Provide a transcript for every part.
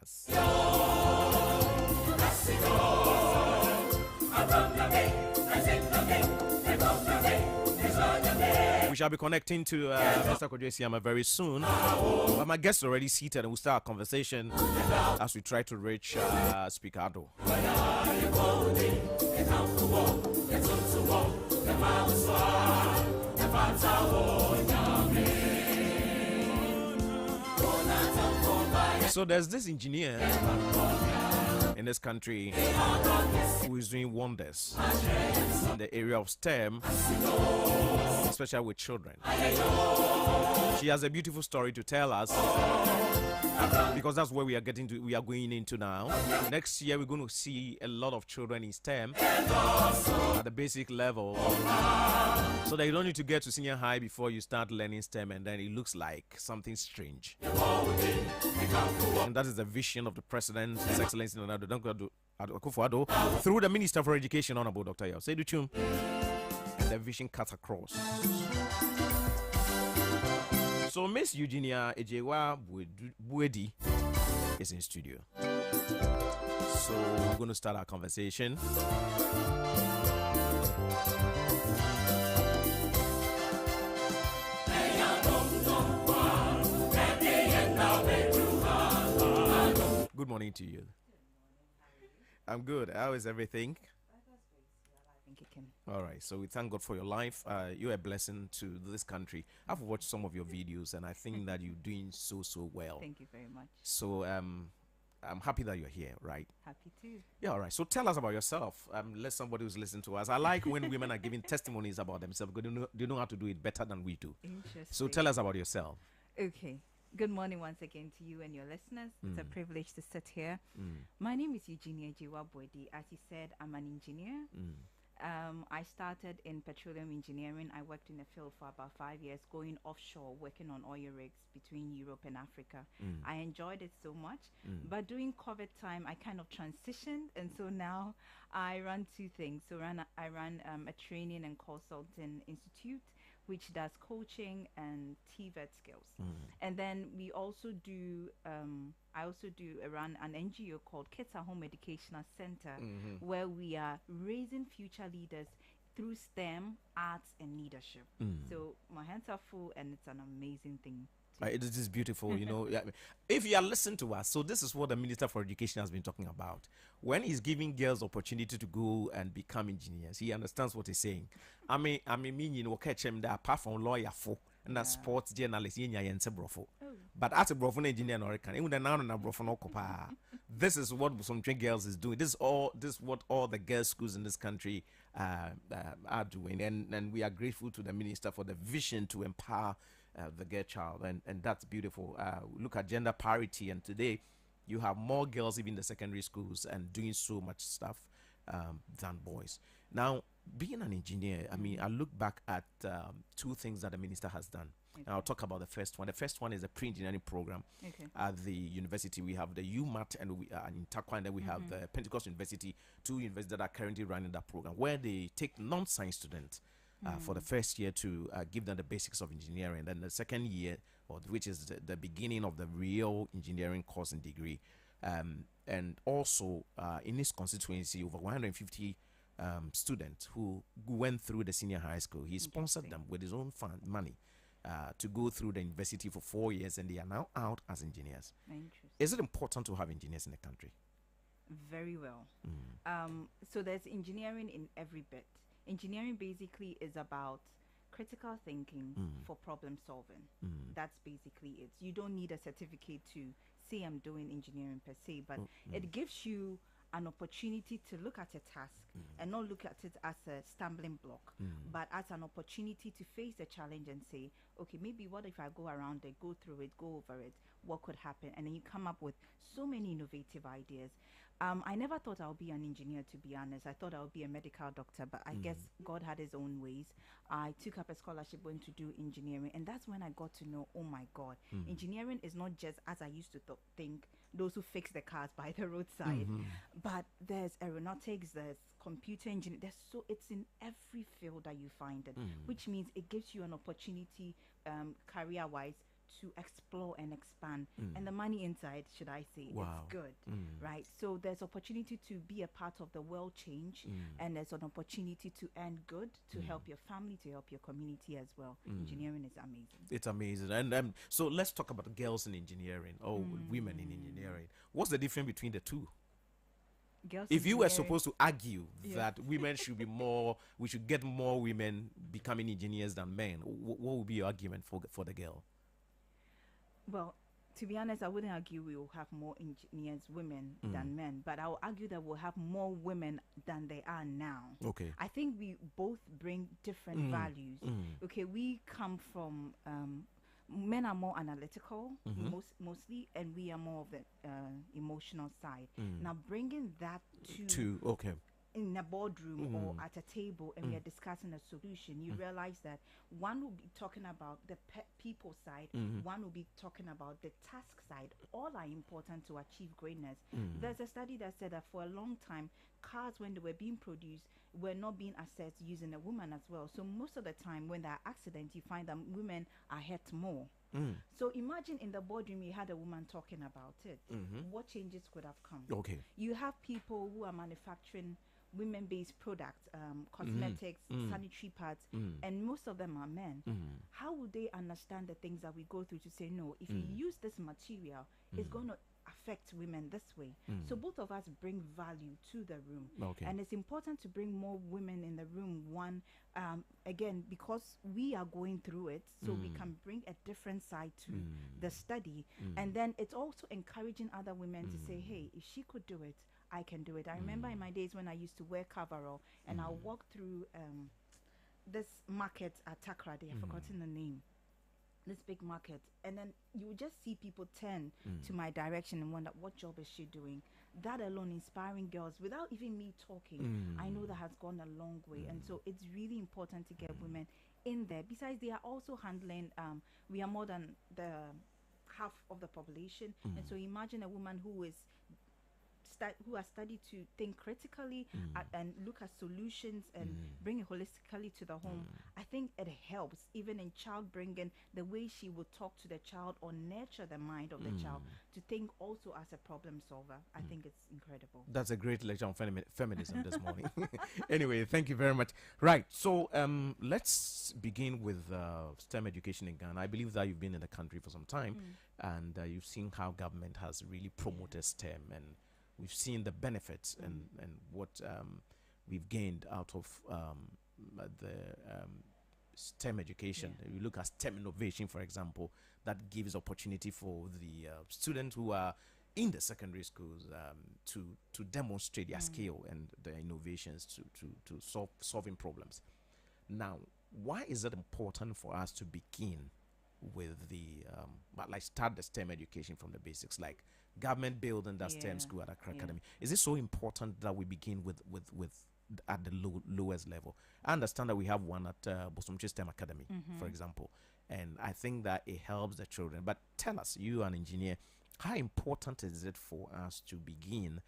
us. We shall be connecting to Mr. Kodjo Siyama very soon. But my guests are already seated and we'll start our conversation as we try to reach Speaker Ado. So there's this engineer in this country who is doing wonders in the area of STEM, especially with children. She has a beautiful story to tell us because that's where we are going into now. Next year we're going to see a lot of children in STEM at the basic level, so that you don't need to get to senior high before you start learning STEM and then it looks like something strange. And that is the vision of the President, His Excellency Akufo-Addo, through the Minister for Education, Honorable Dr. Yao Seidu-Chum. The vision cuts across. So Miss Eugenia Ejewa Buedi is in studio. So we're going to start our conversation. Good morning to you. I'm good. How is everything? All right. So we thank God for your life. You're a blessing to this country. I've watched some of your videos and I think that you're doing so well. Thank you very much. So I'm happy that you're here, right? Happy too. Yeah, all right. So tell us about yourself. Let somebody who's listening to us. I like when women are giving testimonies about themselves because they know how to do it better than we do. Interesting. So tell us about yourself. Okay. Good morning once again to you and your listeners. It's a privilege to sit here. My name is Eugenia Ejewa Buedi. As you said, I'm an engineer. I started in petroleum engineering. I worked in the field for about 5 years, going offshore, working on oil rigs between Europe and Africa. I enjoyed it so much. But during COVID time, I kind of transitioned. And so now I run two things. So I run a training and consulting institute, which does coaching and TVET skills. And then we also do, I also run an NGO called Kids at Home Educational Center, where we are raising future leaders through STEM, arts, and leadership. So my hands are full and it's an amazing thing. It is beautiful, you know. If you are listening to us, so this is what the Minister for Education has been talking about. When he's giving girls opportunity to go and become engineers, he understands what he's saying. I mean, you know, catch him that apart from lawyer for and a sports journalist, but as a brofo engineer, this is what some girls is doing. This is what all the girls' schools in this country are doing, and we are grateful to the minister for the vision to empower the girl child, and that's beautiful. Look at gender parity, and today you have more girls even in the secondary schools and doing so much stuff than boys. Now, being an engineer, I mean, I look back at two things that the minister has done. And I'll talk about the first one. The first one is a pre-engineering program at the university. We have the UMAT and in Takwa, and then we have the Pentecost University, two universities that are currently running that program, where they take non-science students for the first year to give them the basics of engineering. Then the second year, which is the beginning of the real engineering course and degree. And also in this constituency, over 150 students who went through the senior high school. He sponsored them with his own money to go through the university for 4 years, and they are now out as engineers. Is it important to have engineers in the country? Very well. So there's engineering in every bit. Engineering basically is about critical thinking for problem solving. That's basically it. You don't need a certificate to say I'm doing engineering per se, but it gives you an opportunity to look at a task and not look at it as a stumbling block, but as an opportunity to face the challenge and say, okay, maybe what if I go around it, go through it, go over it, what could happen? And then you come up with so many innovative ideas. I never thought I would be an engineer, to be honest. I thought I would be a medical doctor, but I guess God had his own ways. I took up a scholarship, went to do engineering, and that's when I got to know, oh my God, engineering is not just, as I used to think, those who fix the cars by the roadside, but there's aeronautics, there's computer engineering, it's in every field that you find it, which means it gives you an opportunity career-wise to explore and expand. Mm. And the money inside, should I say, it's Wow. good, Mm. right? So there's opportunity to be a part of the world change, Mm. and there's an opportunity to earn good, to Mm. help your family, to help your community as well. Mm. Engineering is amazing. It's amazing. And so let's talk about girls in engineering or women in Mm. engineering. What's the difference between the two? Girls If you were engineering. supposed to argue Yeah. that women should be more, we should get more women becoming engineers than men, what would be your argument for the girl? Well, to be honest, I wouldn't argue we will have more engineers women Mm. than men, but I will argue that we'll have more women than they are now. Okay. I think we both bring different Mm. values. Mm. Okay, we come from men are more analytical, Mhm. mostly, and we are more of the emotional side. Mm. Now, bringing that to Two. Okay. in a boardroom or Mm. at a table and we are discussing a solution, you realize that one will be talking about the people side, Mhm. one will be talking about the task side. All are important to achieve greatness. Mm. There's a study that said that for a long time, cars, when they were being produced, were not being assessed using a woman as well. So most of the time, when there are accidents, you find that women are hurt more. Mm. So imagine in the boardroom you had a woman talking about it. Mhm. What changes could have come? Okay. You have people who are manufacturing women-based products, cosmetics, Mm. sanitary pads, Mm. and most of them are men. Mm. How would they understand the things that we go through to say, no, if you use this material, it's going to affect women this way? So both of us bring value to the room. Okay. And it's important to bring more women in the room. One, again, because we are going through it, so we can bring a different side to the study. And then it's also encouraging other women to say, hey, if she could do it, I can do it. I remember in my days when I used to wear coverall and I'll walk through this market at Takrady, I've forgotten the name, this big market, and then you would just see people turn to my direction and wonder, what job is she doing? That alone, inspiring girls without even me talking, I know that has gone a long way. And so it's really important to get women in there. Besides, they are also handling, we are more than the half of the population. And so imagine a woman who is who has studied to think critically and look at solutions and bring it holistically to the home. I think it helps even in child bringing, the way she will talk to the child or nurture the mind of the child to think also as a problem solver. I think it's incredible. That's a great lecture on feminism this morning. Anyway, thank you very much. Right, so let's begin with STEM education in Ghana. I believe that you've been in the country for some time, and you've seen how government has really promoted STEM, and we've seen the benefits and what we've gained out of the STEM education. You look at STEM innovation, for example, that gives opportunity for the students who are in the secondary schools to demonstrate their skill and their innovations to solving problems. Now, why is it important for us to begin with the like start the STEM education from the basics, like government building that STEM school at Accra Academy? Is it so important that we begin with at the lowest level? I understand that we have one at Bosomchi STEM Academy, for example, and I think that it helps the children. But tell us, you are an engineer, how important is it for us to begin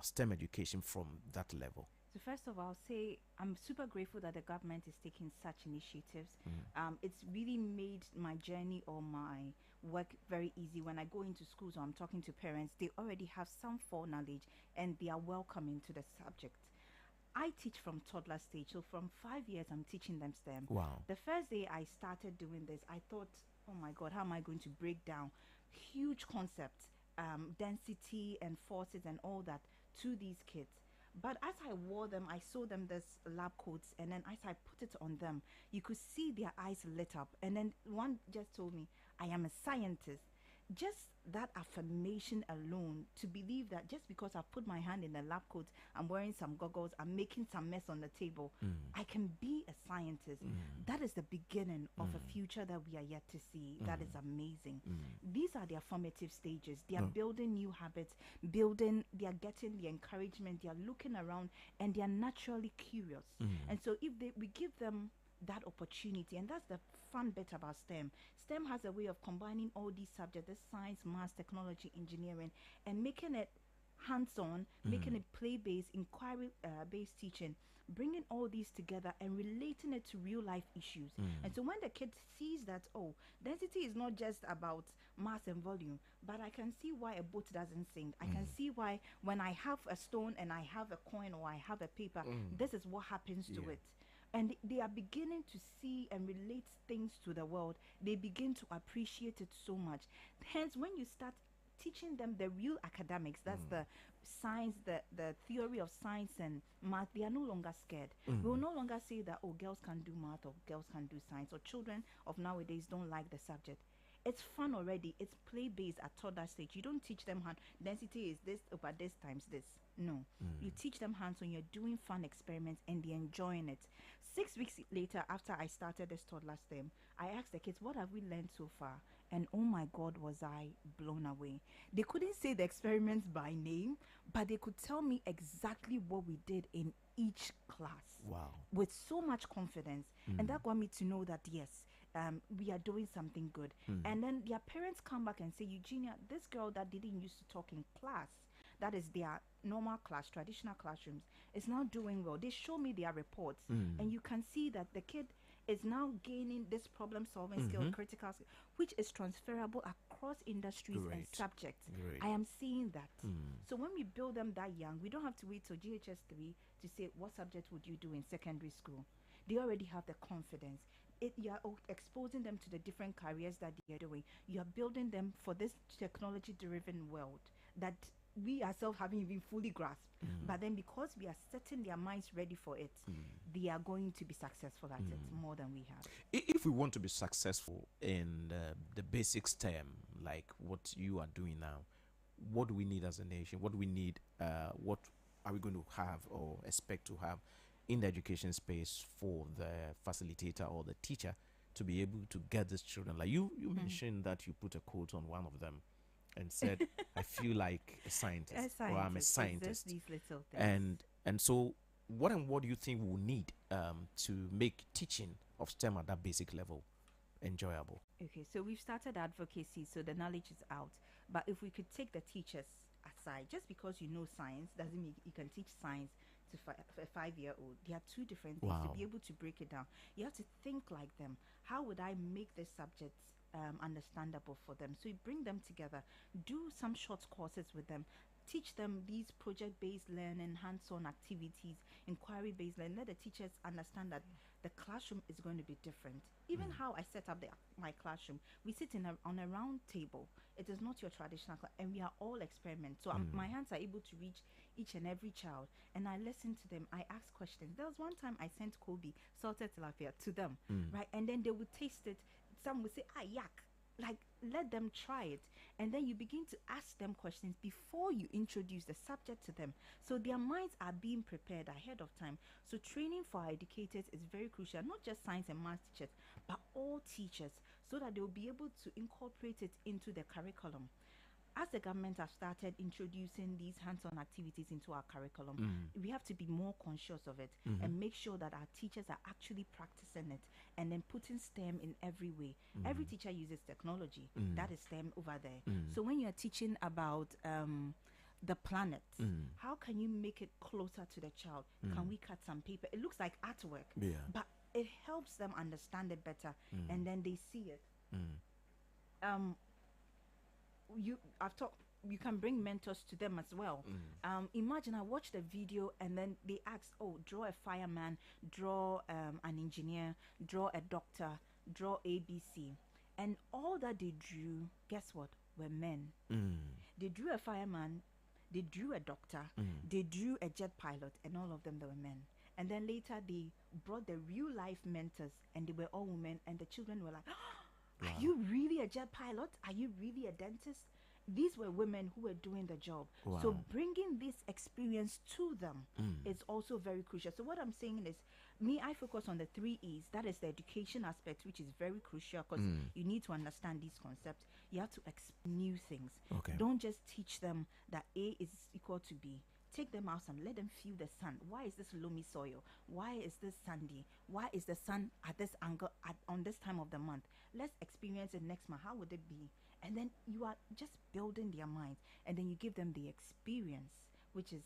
STEM education from that level? So first of all, I'll say I'm super grateful that the government is taking such initiatives. It's really made my journey or my work very easy. When I go into schools or I'm talking to parents, they already have some foreknowledge and they are welcoming to the subject. I teach from toddler stage, so from 5 years I'm teaching them STEM. Wow. The first day I started doing this, I thought, oh my God, how am I going to break down huge concepts, density and forces and all that to these kids? But as I wore them, I saw them this lab coats, and then as I put it on them, you could see their eyes lit up. And then one just told me, I am a scientist. Just that affirmation alone, to believe that just because I put my hand in the lab coat, I'm wearing some goggles, I'm making some mess on the table, I can be a scientist. That is the beginning of a future that we are yet to see. That is amazing. These are their formative stages. They are building new habits, they are getting the encouragement, they are looking around, and they are naturally curious. And so if we give them that opportunity, and that's the fun bit about STEM. STEM has a way of combining all these subjects, the science, math, technology, engineering, and making it hands-on, making it play-based, inquiry-based teaching, bringing all these together and relating it to real-life issues. And so when the kid sees that, oh, density is not just about mass and volume, but I can see why a boat doesn't sink. I can see why when I have a stone and I have a coin or I have a paper, this is what happens to it. And they are beginning to see and relate things to the world. They begin to appreciate it so much. Hence, when you start teaching them the real academics, that's the science, the theory of science and math, they are no longer scared. We will no longer say that, oh, girls can do math or girls can do science, or children of nowadays don't like the subject. It's fun already. It's play based at toddler stage. You don't teach them hand density is this over this times this. No. You teach them hands on. You're doing fun experiments and they're enjoying it. 6 weeks later, after I started this toddler STEM, I asked the kids, what have we learned so far? And oh my God, was I blown away. They couldn't say the experiments by name, but they could tell me exactly what we did in each class. Wow. With so much confidence. And that got me to know that, yes, we are doing something good. And then their parents come back and say, Eugenia, this girl that didn't used to talk in class, that is their normal class, traditional classrooms, is now doing well. They show me their reports, and you can see that the kid is now gaining this problem solving skill, critical skill, which is transferable across industries and subjects. I am seeing that. So when we build them that young, we don't have to wait till GHS 3 to say, what subject would you do in secondary school? They already have the confidence. You are exposing them to the different careers that they are doing. You are building them for this technology-driven world that we ourselves haven't even fully grasped. But then because we are setting their minds ready for it, they are going to be successful at it more than we have. If we want to be successful in the basic STEM, like what you are doing now, what do we need as a nation? What do we need? What are we going to have or expect to have in the education space for the facilitator or the teacher to be able to get these children? Like you mentioned that you put a quote on one of them and said, I feel like a scientist, or I'm a scientist. These little things. And so what do you think we will need to make teaching of STEM at that basic level enjoyable? Okay, so we've started advocacy, so the knowledge is out. But if we could take the teachers aside, just because you know science doesn't mean you can teach science to a 5-year-old. There are two different things. To be able to break it down, you have to think like them. How would I make this subject understandable for them? So you bring them together, do some short courses with them, teach them these project-based learning, hands-on activities, inquiry-based learning. Let the teachers understand that the classroom is going to be different. Even how I set up my classroom, we sit on a round table. It is not your traditional class, and we are all experiments. So my hands are able to reach each and every child, and I listen to them. I ask questions. There was one time I sent Kobe salted tilapia to them, right? And then they would taste it. Some would say, yuck. Like, let them try it. And then you begin to ask them questions before you introduce the subject to them. So their minds are being prepared ahead of time. So training for our educators is very crucial, not just science and math teachers, but all teachers, so that they will be able to incorporate it into the curriculum. As the government have started introducing these hands-on activities into our curriculum, we have to be more conscious of it and make sure that our teachers are actually practicing it and then putting STEM in every way. Every teacher uses technology. That is STEM over there. So when you're teaching about the planet, how can you make it closer to the child? Can we cut some paper? It looks like artwork, but it helps them understand it better, and then they see it. You can bring mentors to them as well. Imagine I watched a video and then they asked, oh, draw a fireman, draw an engineer, draw a doctor, draw ABC. And all that they drew, guess what, were men. They drew a fireman, they drew a doctor, they drew a jet pilot, and all of them, they were men. And then later they brought the real life mentors and they were all women, and the children were like, are you really a jet pilot? Are you really a dentist? These were women who were doing the job. So bringing this experience to them is also very crucial. So what I'm saying is, I focus on the 3 E's. That is the education aspect, which is very crucial because you need to understand these concepts. You have to explain new things. Don't just teach them that A is equal to B. Take them out and let them feel the sun. Why is this loamy soil? Why is this sandy? Why is the sun at this angle on this time of the month? Let's experience it next month. How would it be? And then you are just building their minds, and then you give them the experience, which is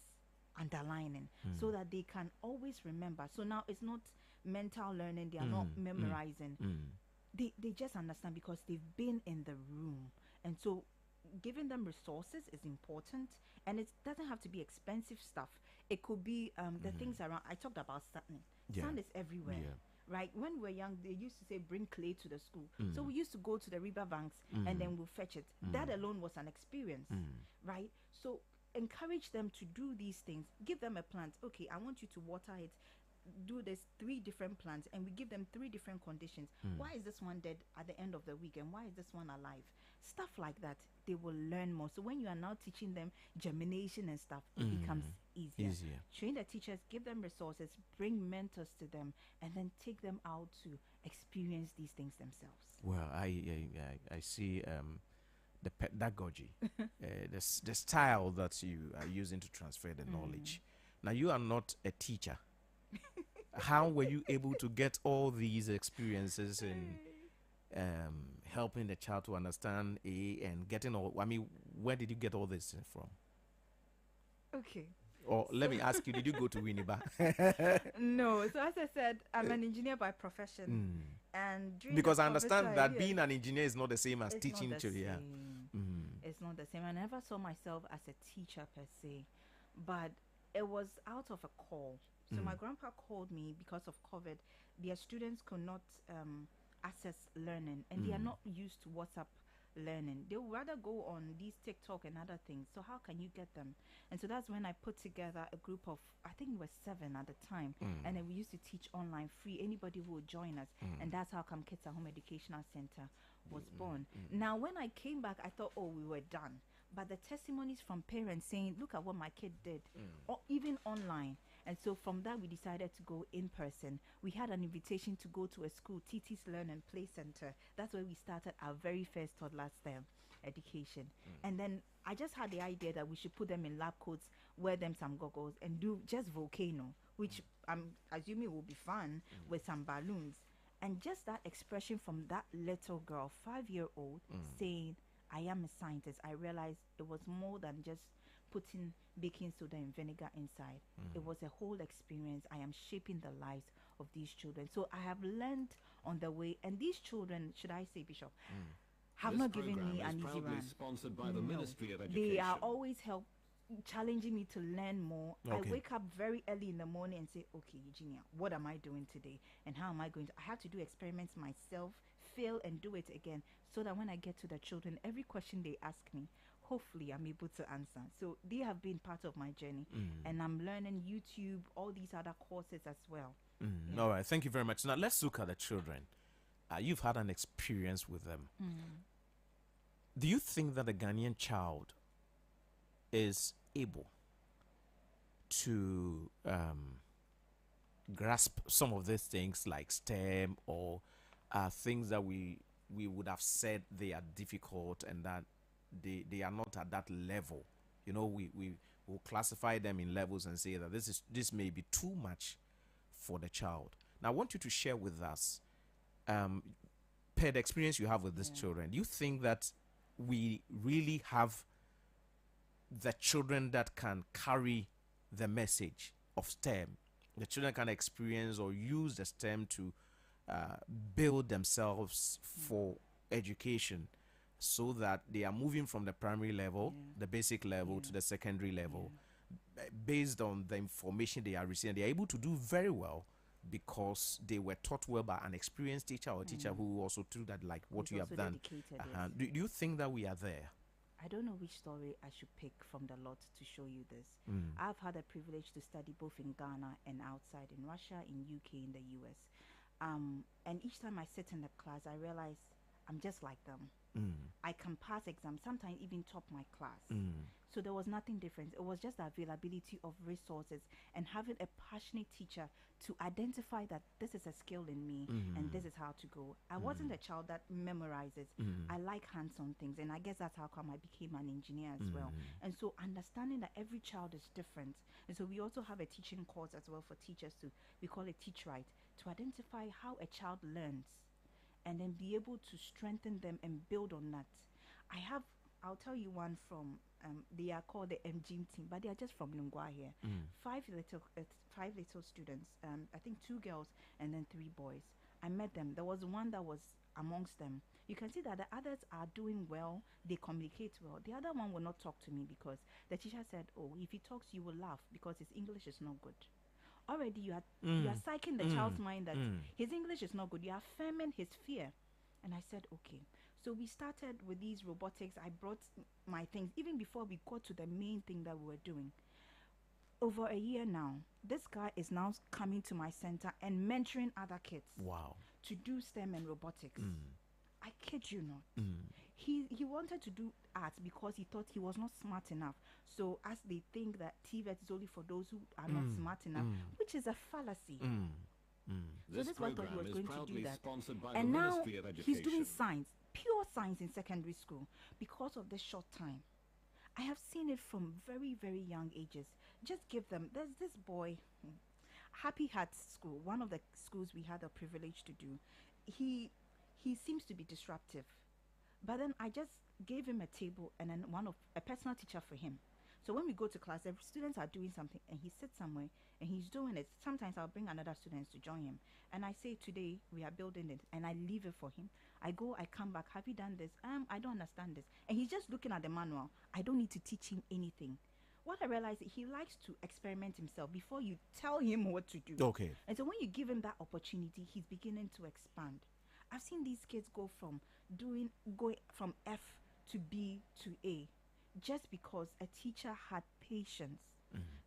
underlining, so that they can always remember. So now it's not mental learning, they are not memorizing. They just understand because they've been in the room. And so giving them resources is important, and it doesn't have to be expensive stuff. It could be the things around. I talked about sand. Yeah. Sand is everywhere. Yeah. Right, when we were young, they used to say bring clay to the school. So we used to go to the river banks and then we'll fetch it. That alone was an experience, right? So encourage them to do these things. Give them a plant. Okay, I want you to water it. Do this 3 different plants, and we give them 3 different conditions. Why is this one dead at the end of the week, and why is this one alive? Stuff like that, they will learn more. So when you are now teaching them germination and stuff, it becomes easier. Train the teachers, give them resources, bring mentors to them, and then take them out to experience these things themselves. Well, I see the pedagogy, the style that you are using to transfer the knowledge. Now, you are not a teacher. How were you able to get all these experiences in helping the child to understand and getting all? I mean, where did you get all this from? Okay. Or let me ask you, did you go to Winneba? No. So as I said, I'm an engineer by profession, and because I understand that being an engineer is not the same as teaching children. Yeah. It's not the same. I never saw myself as a teacher per se, but it was out of a call. So my grandpa called me because of COVID. Their students could not access learning, and they are not used to WhatsApp learning. They would rather go on these TikTok and other things. So how can you get them? And so that's when I put together a group of, I think it was 7 at the time, and then we used to teach online free. Anybody who would join us, and that's how Come Kids at Home Educational Center was born. Now, when I came back, I thought, oh, we were done. But the testimonies from parents saying, look at what my kid did, or even online. And so from that, we decided to go in person. We had an invitation to go to a school, TT's Learn and Play Center. That's where we started our very first toddler STEM education. And then I just had the idea that we should put them in lab coats, wear them some goggles, and do just volcano, which I'm assuming will be fun, with some balloons. And just that expression from that little girl, 5-year-old, saying, I am a scientist. I realized it was more than just putting baking soda and vinegar inside. It was a whole experience. I am shaping the lives of these children. So I have learned on the way. And these children, should I say, Bishop, have not given me an easy run. Sponsored by the Ministry of They Education. are always challenging me to learn more. Okay. I wake up very early in the morning and say, okay, Eugenia, what am I doing today? And how am I going to? I have to do experiments myself, fail and do it again, so that when I get to the children, every question they ask me, hopefully I'm able to answer. So they have been part of my journey, and I'm learning YouTube, all these other courses as well. All right, thank you very much. Now let's look at the children. You've had an experience with them. Do you think that a Ghanaian child is able to grasp some of these things like STEM, or things that we would have said they are difficult and that they are not at that level? You know, we will classify them in levels and say that this may be too much for the child. Now I want you to share with us, per the experience you have with these children, do you think that we really have the children that can carry the message of STEM? The children can experience or use the STEM to build themselves for education, so that they are moving from the primary level, the basic level, to the secondary level, based on the information they are receiving. They are able to do very well because they were taught well by an experienced teacher, or a teacher who also do that, like what Who's you have also done. dedicated, yes. Do you think that we are there? I don't know which story I should pick from the lot to show you this. I've had a privilege to study both in Ghana and outside, in Russia, in UK, in the US. And each time I sit in the class, I realize I'm just like them. I can pass exams, sometimes even top my class. So there was nothing different. It was just the availability of resources and having a passionate teacher to identify that this is a skill in me and this is how to go. I wasn't a child that memorizes. I like hands-on things, and I guess that's how come I became an engineer as well. And so understanding that every child is different. And so we also have a teaching course as well for teachers we call it Teach Right, to identify how a child learns and then be able to strengthen them and build on that. I have. I'll tell you one from. They are called the MGM team, but they are just from Lungwa here. Five little students. I think two girls and then three boys. I met them. There was one that was amongst them. You can see that the others are doing well. They communicate well. The other one will not talk to me because the teacher said, "Oh, if he talks, you will laugh because his English is not good." Already, you are psyching the child's mind that his English is not good. You are affirming his fear. And I said, okay. So we started with these robotics. I brought my things even before we got to the main thing that we were doing. Over a year now, this guy is now coming to my center and mentoring other kids. Wow. To do STEM and robotics. I kid you not. Mm. He wanted to do art because he thought he was not smart enough. So as they think that TVET is only for those who are not smart enough, which is a fallacy. So this one thought he was going to do that. And now he's doing science, pure science in secondary school because of this short time. I have seen it from very, very young ages. Just give them. There's this boy, Happy Heart School, one of the schools we had the privilege to do. He seems to be disruptive. But then I just gave him a table and then a personal teacher for him. So when we go to class, the students are doing something and he sits somewhere and he's doing it. Sometimes I'll bring another student to join him. And I say, today we are building it, and I leave it for him. I go, I come back. Have you done this? I don't understand this. And he's just looking at the manual. I don't need to teach him anything. What I realized, he likes to experiment himself before you tell him what to do. Okay. And so when you give him that opportunity, he's beginning to expand. I've seen these kids going from F to B to A just because a teacher had patience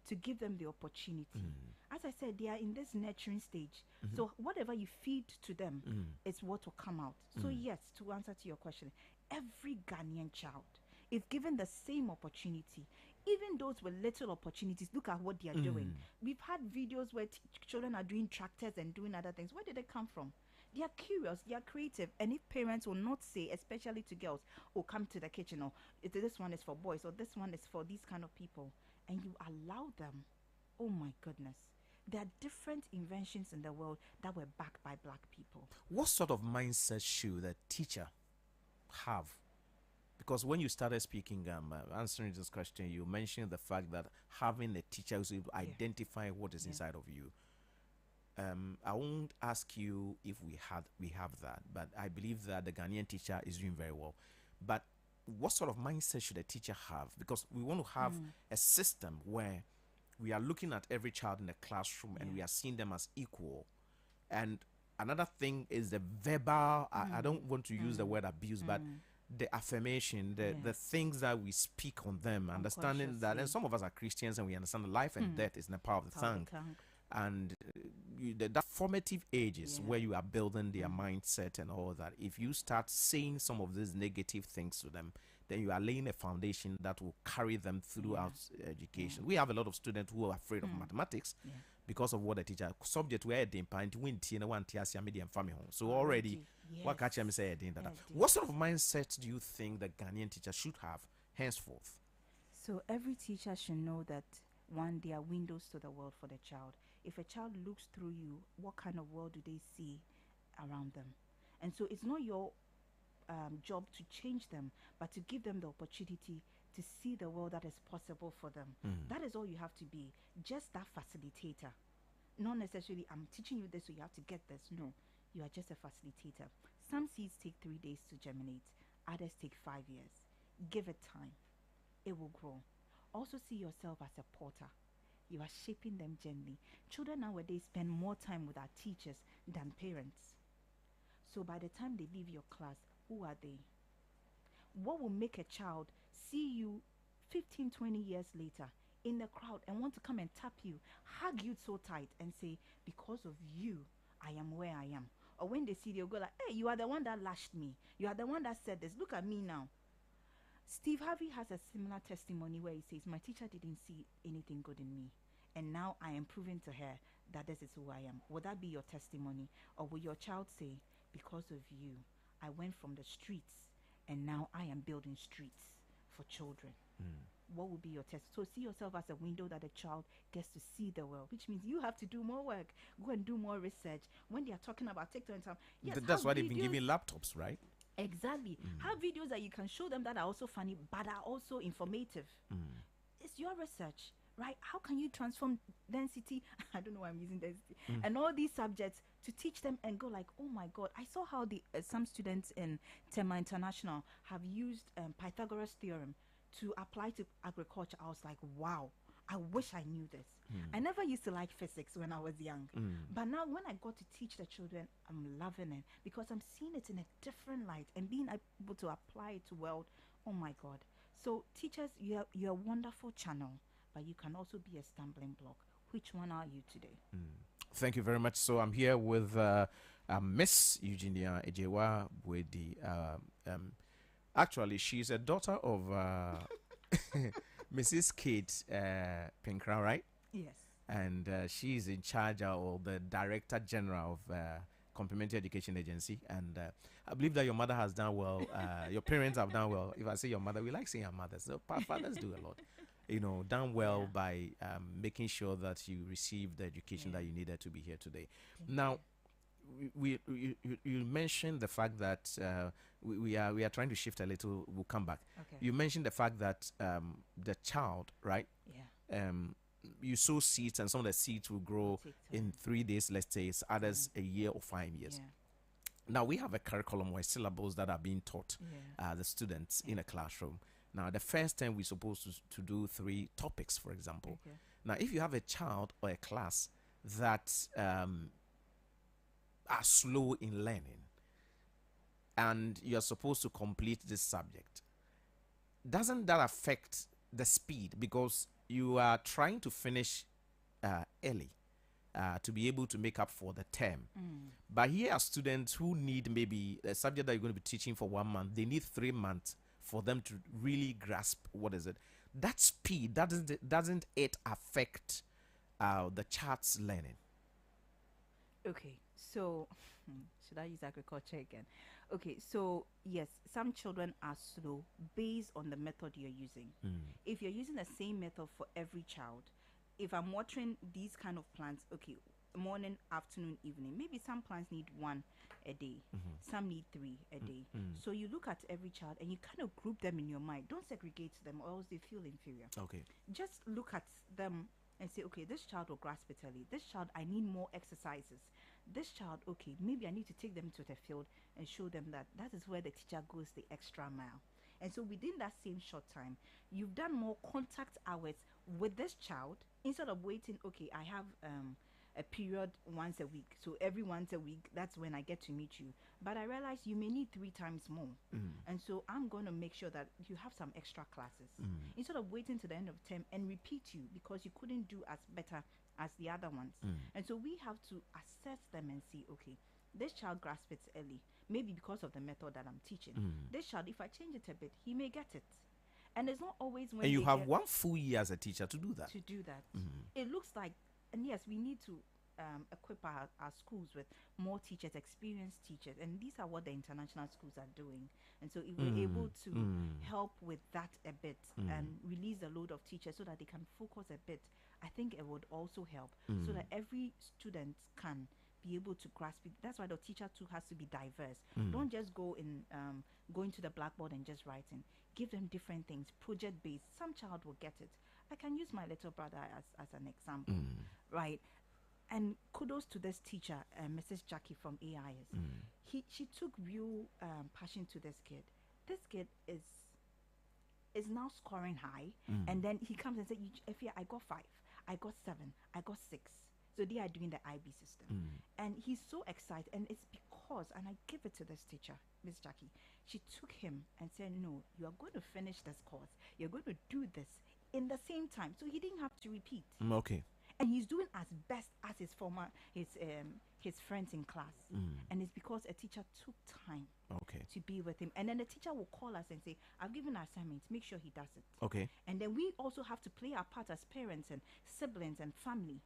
to give them the opportunity. As I said, they are in this nurturing stage. So whatever you feed to them is what will come out. So yes, to answer to your question, every Ghanaian child is given the same opportunity. Even those with little opportunities, look at what they are doing. We've had videos where children are doing tractors and doing other things. Where did they come from? They are curious, they are creative. And if parents will not say, especially to girls, oh, come to the kitchen, or this one is for boys, or this one is for these kind of people, and you allow them, oh my goodness. There are different inventions in the world that were backed by black people. What sort of mindset should a teacher have? Because when you started speaking, answering this question, you mentioned the fact that having a teacher who's able to identify what is inside of you. I won't ask you if we have that, but I believe that the Ghanaian teacher is doing very well. But what sort of mindset should a teacher have? Because we want to have a system where we are looking at every child in the classroom and we are seeing them as equal. And another thing is the verbal, I don't want to use the word abuse, but the affirmation, the things that we speak on them, understanding that, and some of us are Christians and we understand that life and death is in the power of the tongue. And that formative ages where you are building their mindset and all that, if you start saying some of these negative things to them, then you are laying a foundation that will carry them throughout education. We have a lot of students who are afraid of mathematics because of what the teacher subject where they point win one medium family home. So already what catch me say what sort of mindset do you think the Ghanaian teacher should have henceforth? So every teacher should know that one, they are windows to the world for the child. If a child looks through you, what kind of world do they see around them? And so it's not your job to change them, but to give them the opportunity to see the world that is possible for them. That is all you have to be, just that facilitator. Not necessarily, I'm teaching you this so you have to get this. No, you are just a facilitator. Some seeds take 3 days to germinate, others take 5 years. Give it time, it will grow. Also see yourself as a porter. You are shaping them gently. Children nowadays spend more time with our teachers than parents. So by the time they leave your class, who are they? What will make a child see you 15, 20 years later in the crowd and want to come and tap you, hug you so tight and say, because of you, I am where I am? Or when they see you, they'll go like, hey, you are the one that lashed me. You are the one that said this. Look at me now. Steve Harvey has a similar testimony where he says, my teacher didn't see anything good in me, and now I am proving to her that this is who I am. Would that be your testimony? Or will your child say, because of you, I went from the streets and now I am building streets for children? What will be your test? So see yourself as a window that a child gets to see the world, which means you have to do more work, go and do more research. When they are talking about TikTok and stuff, yes, that's why they've been giving laptops, right? Exactly. Have videos that you can show them that are also funny but are also informative. It's your research, right? How can you transform density? I don't know why I'm using density and all these subjects to teach them and go like, oh my god! I saw how the some students in Tema International have used Pythagoras theorem to apply to agriculture. I was like, wow! I wish I knew this. I never used to like physics when I was young, but now when I got to teach the children, I'm loving it because I'm seeing it in a different light and being able to apply it to world. Oh my god! So teachers, you're a wonderful channel, but you can also be a stumbling block. Which one are you today? Thank you very much. So I'm here with Miss Eugenia Ejewa Bwedi. Actually, she's a daughter of Mrs. Kate Pinkra, right? Yes. And she's in charge or the Director General of Complementary Education Agency. And I believe that your mother has done well. Your parents have done well. If I say your mother, we like saying our mothers. So fathers do a lot. Done well by making sure that you receive the education that you needed to be here today. Now, you mentioned the fact that we are trying to shift a little. We'll come back. Okay. You mentioned the fact that the child, right? Yeah. You sow seeds, and some of the seeds will grow in 3 days. Let's say it's others a year or 5 years. Yeah. Now we have a curriculum or syllables that are being taught the students in a classroom. Now the first time we're supposed to do 3 topics, for example. Okay. Now if you have a child or a class that are slow in learning and you're supposed to complete this subject, doesn't that affect the speed because you are trying to finish early to be able to make up for the term? But here are students who need maybe a subject that you're going to be teaching for 1 month. They need 3 months for them to really grasp what is it. That speed, doesn't it affect the child's learning? Okay, so should I use agriculture again? Okay, so yes, some children are slow based on the method you're using. If you're using the same method for every child, if I'm watering these kind of plants, okay, morning, afternoon, evening, maybe some plants need 1 a day, some need 3 a day. So you look at every child and you kind of group them in your mind. Don't segregate them or else they feel inferior. Okay. Just look at them and say, okay, this child will grasp it early. This child, I need more exercises. This child, okay, maybe I need to take them to the field and show them that that is where the teacher goes the extra mile. And so within that same short time, you've done more contact hours with this child instead of waiting, okay, I have a period once a week. So every once a week, that's when I get to meet you. But I realize you may need 3 times more. And so I'm going to make sure that you have some extra classes. Instead of waiting to the end of term and repeat you because you couldn't do as better as the other ones. And so we have to assess them and see, okay, this child grasps it early, maybe because of the method that I'm teaching. This child, if I change it a bit, he may get it. And it's not always when and you have 1 full year as a teacher to do that. It looks like, and yes, we need to equip our schools with more teachers, experienced teachers, and these are what the international schools are doing. And so if we're able to help with that a bit and release the load of teachers so that they can focus a bit, I think it would also help so that every student can be able to grasp it. That's why the teacher too has to be diverse. Don't just go into the blackboard and just writing. Give them different things, project based. Some child will get it. I can use my little brother as an example, right? And kudos to this teacher, Mrs. Jackie from AIS. She took real passion to this kid. This kid is now scoring high, and then he comes and says, "If I got 5, I got 7, I got 6." So they are doing the IB system, and he's so excited. And it's because, and I give it to this teacher, Miss Jackie. She took him and said, "No, you are going to finish this course. You're going to do this in the same time." So he didn't have to repeat. Okay. And he's doing as best as his friends in class. And it's because a teacher took time to be with him. And then the teacher will call us and say, "I've given an assignment, make sure he does it." Okay. And then we also have to play our part as parents and siblings and family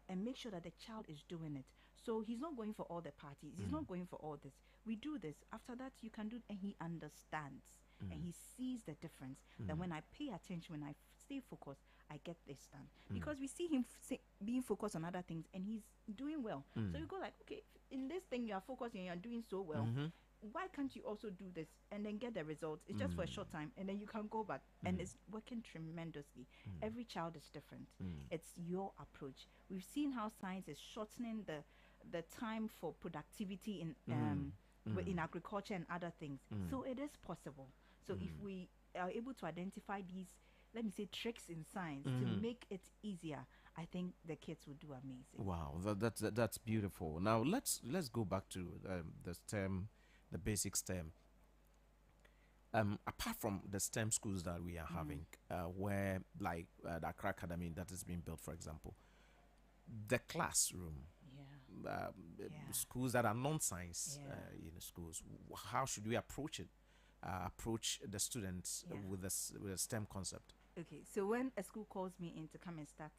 and make sure that the child is doing it. So he's not going for all the parties, he's not going for all this. We do this, after that you can do it, and he understands and he sees the difference. That when I pay attention, when I stay focused, I get this done. Because we see him being focused on other things and he's doing well. So you go like, okay, in this thing you are focused and you are doing so well, why can't you also do this and then get the results? It's just for a short time, and then you can go back, and it's working tremendously. Every child is different. It's your approach. We've seen how science is shortening the time for productivity in agriculture and other things. So it is possible. So if we are able to identify these, let me say, tricks in science to make it easier, I think the kids will do amazing. Wow, that's beautiful. Now let's go back to the STEM, the basic STEM. Apart from the STEM schools that we are having, where like the Accra Academy that is being built, for example, the classroom, schools that are non-science, schools. How should we approach it? Approach the students with with a STEM concept. Okay, so when a school calls me in to come and start,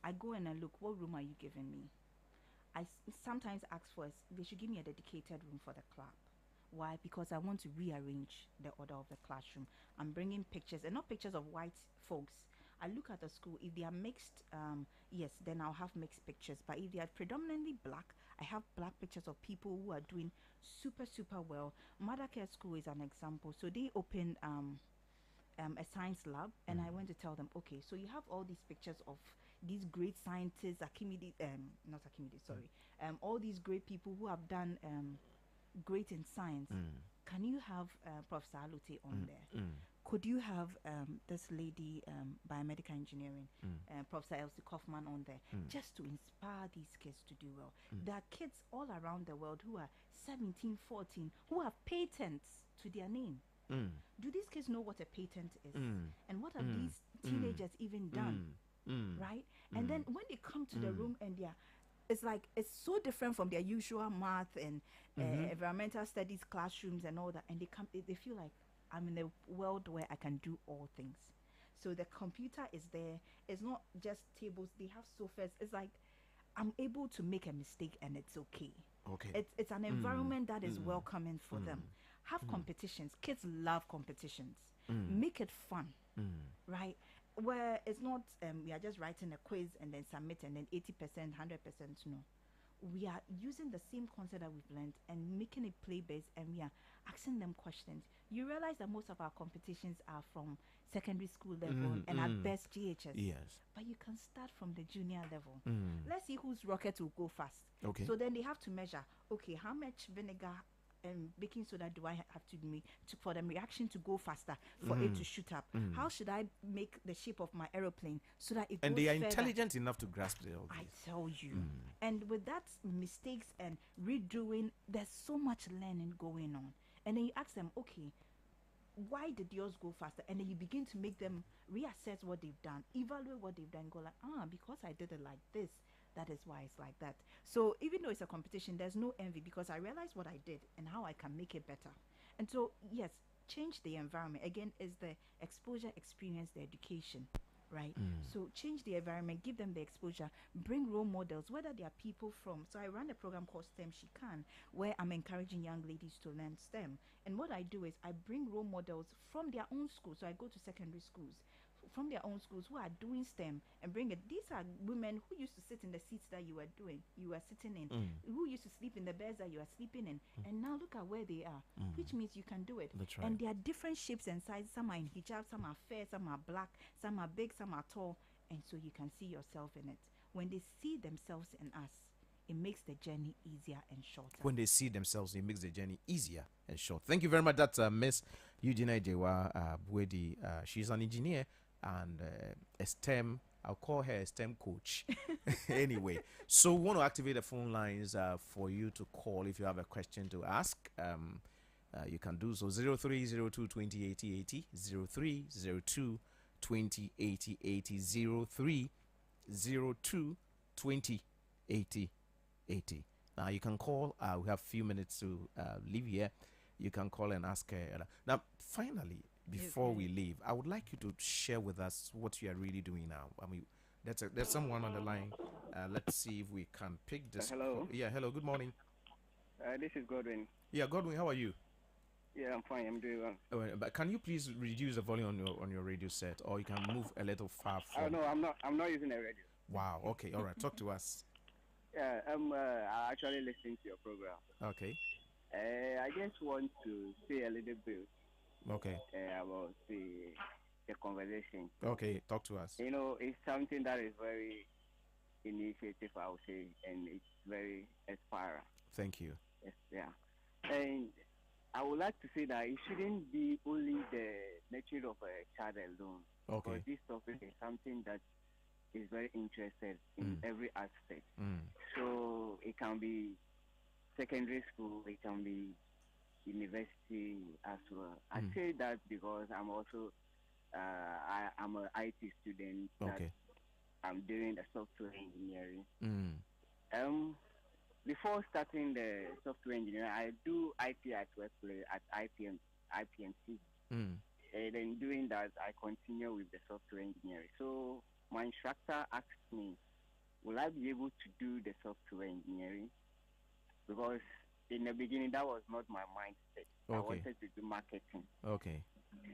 I go and I look, what room are you giving me? Sometimes ask for they should give me a dedicated room for the club. Why? Because I want to rearrange the order of the classroom. I'm bringing pictures, and not pictures of white folks. I look at the school. If they are mixed, yes, then I'll have mixed pictures. But if they are predominantly black, I have black pictures of people who are doing super, super well. Mother Care School is an example. So they opened a science lab, and I went to tell them, okay, so you have all these pictures of these great scientists, not Archimedes, sorry, all these great people who have done great in science. Can you have Professor Alute on there? Could you have this lady, biomedical engineering, Professor Elsie Kaufman on there, just to inspire these kids to do well? There are kids all around the world who are 17, 14, who have patents to their name. Do these kids know what a patent is? And what have these teenagers even done? Right? And then when they come to the room and it's like, it's so different from their usual math and environmental studies classrooms and all that. And they feel like, I'm in a world where I can do all things. So the computer is there. It's not just tables. They have sofas. It's like, I'm able to make a mistake and it's okay. Okay. It's an environment that is welcoming for them. Have competitions. Kids love competitions. Make it fun, right? Where it's not we are just writing a quiz and then submit and then 80%, 100%. No, we are using the same concept that we've learned and making it play based, and we are asking them questions. You realize that most of our competitions are from secondary school level and at best GHS. Yes. But you can start from the junior level. Let's see whose rocket will go fast. Okay. So then they have to measure, okay, how much vinegar and baking soda do I have to make for the reaction to go faster, for it to shoot up? How should I make the shape of my aeroplane so that it and goes they are further? intelligent enough to grasp it all. I tell you. And with that mistakes and redoing, there's so much learning going on. And then you ask them, okay, why did yours go faster? And then you begin to make them reassess what they've done, evaluate what they've done, go like, because I did it like this, that is why it's like that. So even though it's a competition, there's no envy, because I realized what I did and how I can make it better. And so, yes, change the environment. Again, is the exposure, experience, the education, right? So change the environment, give them the exposure, bring role models, whether they are people from, so I run a program called STEM She Can, where I'm encouraging young ladies to learn STEM. And what I do is I bring role models from their own school. So I go to secondary schools from their own schools who are doing STEM and bring it. These are women who used to sit in the seats that you were sitting in, who used to sleep in the beds that you are sleeping in, and now look at where they are, which means you can do it. That's right. And there are different shapes and sizes. Some are in hijab, some are fair, some are black, some are big, some are tall, and so you can see yourself in it. When they see themselves in us, it makes the journey easier and shorter. When they see themselves, it makes the journey easier and short. Thank you very much. That's Miss Eugenia Jewa Bwedi. She's an engineer and a STEM, I'll call her a STEM coach. Anyway, so we want to activate the phone lines for you to call if you have a question to ask. You can do so 0302 20 80 80, 0302 20 80 80, 0302 20 80 80. Now you can call. We have a few minutes to leave here. You can call and ask her. Now, finally, before we leave, I would like you to share with us what you are really doing now. I mean, there's someone on the line. Let's see if we can pick this. Hello. Yeah, hello. Good morning. This is Godwin. Yeah, Godwin, how are you? Yeah, I'm fine. I'm doing well. But can you please reduce the volume on your radio set, or you can move a little far from? No, I'm not using a radio. Wow. Okay. All right. Talk to us. Yeah, I'm actually listening to your program. Okay. I just want to say a little bit Okay. about the conversation. Okay. Talk to us. You know, it's something that is very initiative, I would say, and it's very aspiring. Thank you. Yes, yeah. And I would like to say that it shouldn't be only the nature of a child alone, because Okay. this topic is something that is very interested in every aspect. Mm. So it can be secondary school, it can be university as well. I say that because I'm also I'm an IT student that Okay. I'm doing the software engineering. Mm. Um, Before starting the software engineering, I do IT at workplace at IPMC. Mm. And then doing that, I continue with the software engineering. So my instructor asked me, will I be able to do the software engineering? Because in the beginning, that was not my mindset. I Okay. wanted to do marketing. Okay.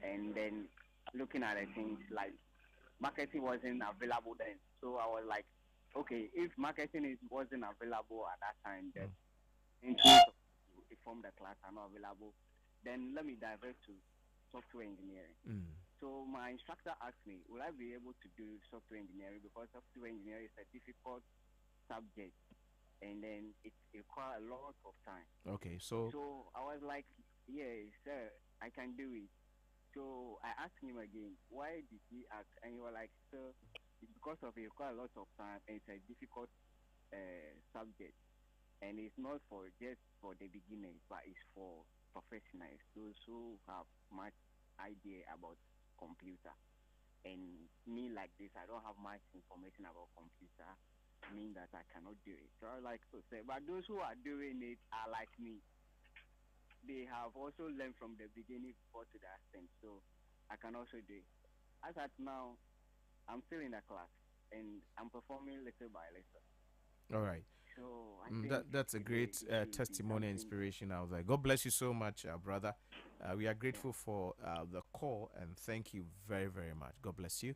And then looking at the things like marketing wasn't available then. So I was like, okay, if marketing wasn't available at that time, then in terms of inform the class are not available, then let me divert to software engineering. Mm. So my instructor asked me, will I be able to do software engineering, because software engineering is a difficult subject, and then it requires a lot of time. Okay. So. So I was like, yeah, sir, I can do it. So I asked him again, why did he ask? And he was like, sir, it's because of it requires a lot of time, and it's a difficult subject. And it's not for just for the beginners, but it's for professionals, those who have much idea about computer. And me like this, I don't have much information about computer, mean that I cannot do it. So I was like, so say, but those who are doing it are like me. They have also learned from the beginning before to the extent, so I can also do it. As at now, I'm still in the class and I'm performing little by little. All right. So I think That's a great it should be testimony and something. inspiration out there. God bless you so much, brother. We are grateful for the call and thank you very, very much. God bless you.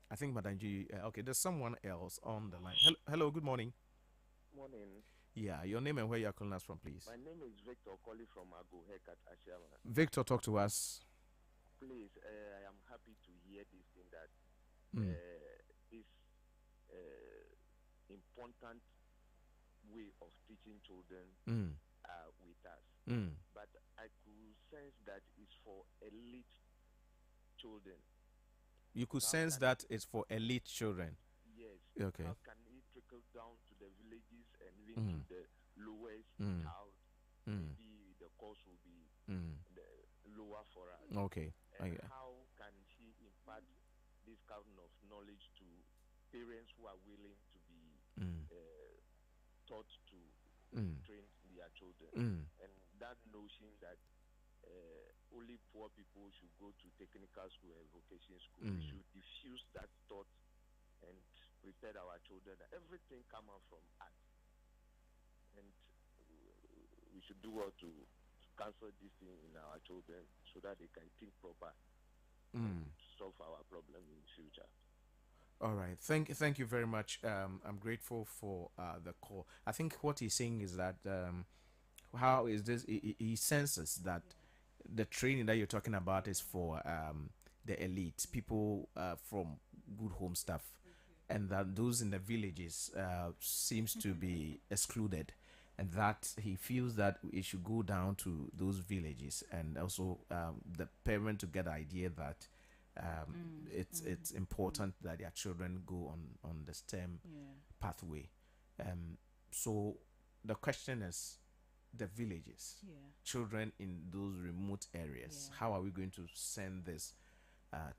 I think, Madam G, okay, there's someone else on the line. Hello, good morning. Morning. Yeah, your name and where you're calling us from, please. My name is Victor calling from Agohek at Ashama. Victor, talk to us. Please, I am happy to hear this thing that this important way of teaching children with us. But I could sense that it's for elite children. You could sense that it's for elite children. Yes. Okay. How can it trickle down to the villages and even to the lowest child? Maybe the cost will be the lower for us. Okay. And how can she impart this kind of knowledge to parents who are willing to be taught to train their children? And that notion that only poor people should go to technical school and vocation school, we should diffuse that thought and prepare our children that everything come out from art, and we should do well to cancel this thing in our children so that they can think proper and solve our problem in the future. All right. Thank you very much. I'm grateful for the call. I think what he's saying is that how is this? He senses that the training that you're talking about is for the elite people from good home stuff, and that those in the villages seems to be excluded, and that he feels that it should go down to those villages, and also the parent to get the idea that it's important that their children go on the STEM pathway. So the question is, the villages, children in those remote areas, how are we going to send this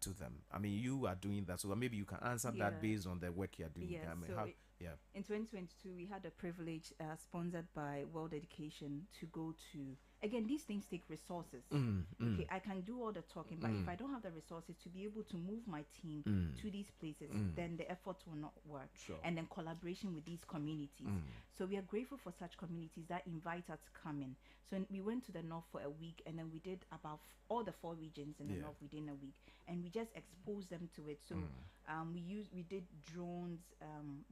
to them? I mean, you are doing that, so maybe you can answer that based on the work you're doing. I mean, so in 2022, we had the privilege, sponsored by World Education, to go to. Again, these things take resources. Okay, I can do all the talking, but if I don't have the resources to be able to move my team to these places, then the effort will not work. Sure. And then collaboration with these communities. So we are grateful for such communities that invite us to come in. So we went to the north for a week, and then we did about all the 4 regions in the north within a week, and we just exposed them to it. So We did drones,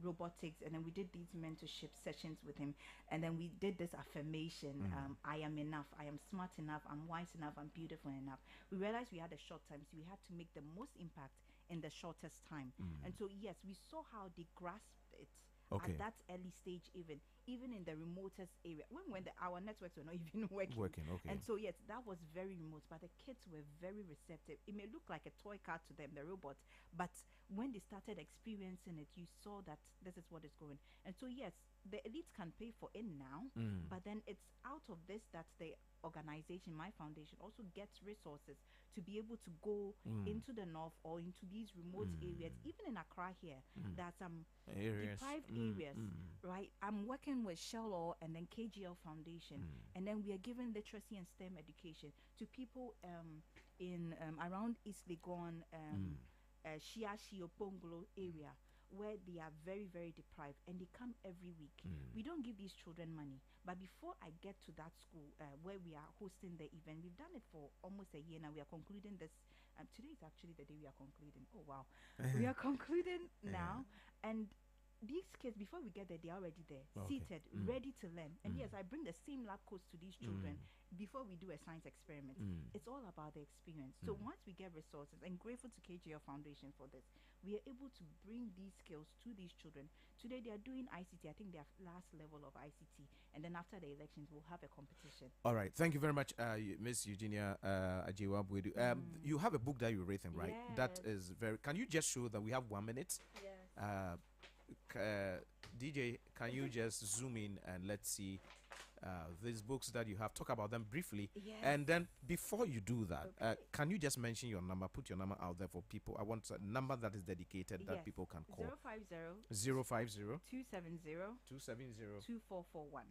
robotics, and then we did these mentorship sessions with him, and then we did this affirmation: I am enough, I am smart enough, I'm wise enough, I'm beautiful enough. We realized we had a short time, so we had to make the most impact in the shortest time. And so yes, we saw how they grasped it Okay. at that early stage, even in the remotest area, when our networks were not even working. Okay. And so yes, that was very remote, but the kids were very receptive. It may look like a toy car to them, the robot, but when they started experiencing it, you saw that this is what is going. And so yes, the elites can pay for it now, but then it's out of this that the organization, my foundation, also gets resources to be able to go into the north or into these remote areas. Even in Accra here, there are some Areas. deprived areas, right? I'm working with Shell Oil and then KGL Foundation, and then we are giving literacy and STEM education to people in around East Legon, Shiashi, Opongolo area, where they are very, very deprived, and they come every week. We don't give these children money, but before I get to that school where we are hosting the event, we've done it for almost a year now. We are concluding this. Today is actually the day we are concluding. Oh wow, we are concluding now, and these kids, before we get there, they are already there, Okay. seated, ready to learn. And yes, I bring the same lab coats to these children before we do a science experiment. It's all about the experience. So once we get resources, and grateful to KGL Foundation for this, we are able to bring these skills to these children. Today they are doing ICT. I think they are last level of ICT, and then after the elections, we'll have a competition. All right. Thank you very much, Miss Eugenia Ajiwa Bwedu. You have a book that you've written, right? That Yes. is very. Can you just show that we have 1 minute? Yes. DJ, can you just zoom in and let's see these books that you have? Talk about them briefly. Yes. And then before you do that, Okay. can you just mention your number? Put your number out there for people. I want a number that is dedicated that Yes. people can call. 050 050 270 270. 2441.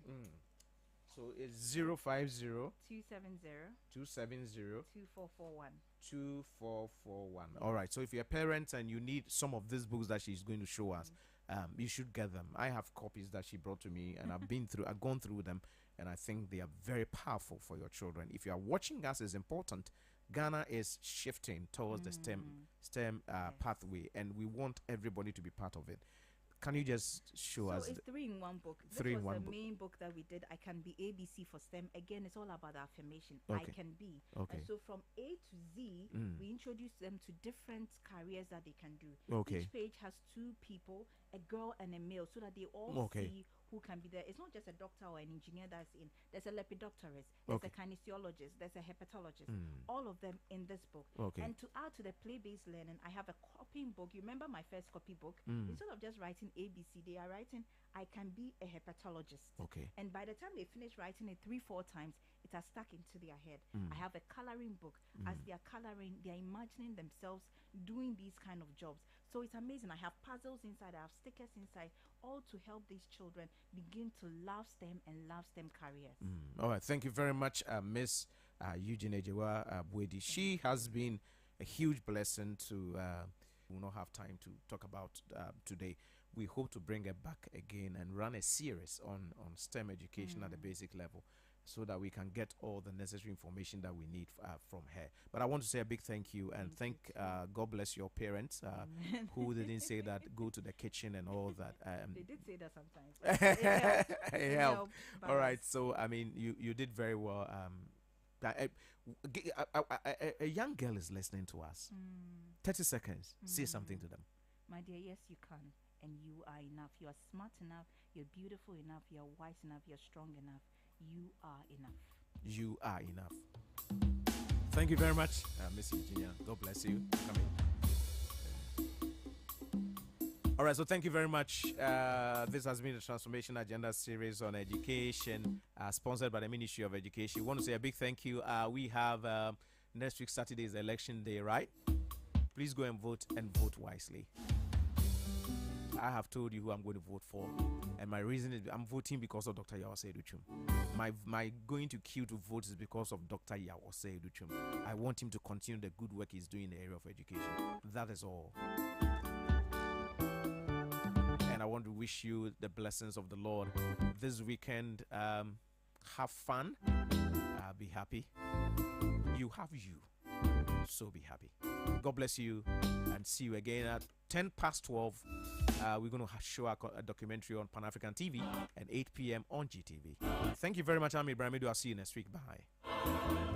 So it's 050 270 270 2441. 2441. All right. So if you're a parent and you need some of these books that she's going to show us, you should get them. I have copies that she brought to me, and I've gone through them, and I think they are very powerful for your children. If you are watching us, it's important. Ghana is shifting towards the STEM pathway, and we want everybody to be part of it. Can you just show So us? it's 3-in-1 book. This Three in was one the book. main book that we did. I can be ABC for STEM. Again, it's all about the affirmation. Okay. I can be. Okay. And so from A to Z, we introduce them to different careers that they can do. Okay. Each page has 2 people, a girl and a male, so that they all Okay. see who can be there. It's not just a doctor or an engineer that's in. There's a lepidopterist, there's Okay. a kinesiologist, there's a hepatologist. All of them in this book. Okay. And to add to the play-based learning, I have a copying book. You remember my first copy book? Instead of just writing ABC, they are writing, I can be a hepatologist. Okay. And by the time they finish writing it 3-4 times, it has stuck into their head. I have a coloring book. As they are coloring, they are imagining themselves doing these kind of jobs. So it's amazing. I have puzzles inside, I have stickers inside, all to help these children begin to love STEM and love STEM careers. All right. Thank you very much, Miss Eugenia Ajiwa Bwedu. She has been a huge blessing to. We will not have time to talk about today. We hope to bring her back again and run a series on STEM education at the basic level, so that we can get all the necessary information that we need from her. But I want to say a big thank you and thank God bless your parents who didn't say that go to the kitchen and all that. They did say that sometimes. It helped. helped, but All right. So I mean, you did very well. A young girl is listening to us. 30 seconds. Say something to them. My dear, yes, you can. And you are enough. You are smart enough. You're beautiful enough. You're wise enough. You're strong enough. You are enough. You are enough. Thank you very much, Miss Eugenia. God bless you. Come in. All right, so thank you very much. This has been the Transformation Agenda series on education, sponsored by the Ministry of Education. We want to say a big thank you. We have next week, Saturday is election day, right? Please go and vote wisely. I have told you who I'm going to vote for, and my reason is I'm voting because of Dr. Yawase Educhum. My going to queue to vote is because of Dr. Yawase Educhum. I want him to continue the good work he's doing in the area of education. That is all. And I want to wish you the blessings of the Lord this weekend. Have fun. Be happy. You have you. so be happy. God bless you, and see you again at 12:10. We're going to show a documentary on Pan-African TV and 8 p.m. on GTV. Thank you very much, Ami Bramido. I'll see you next week. Bye.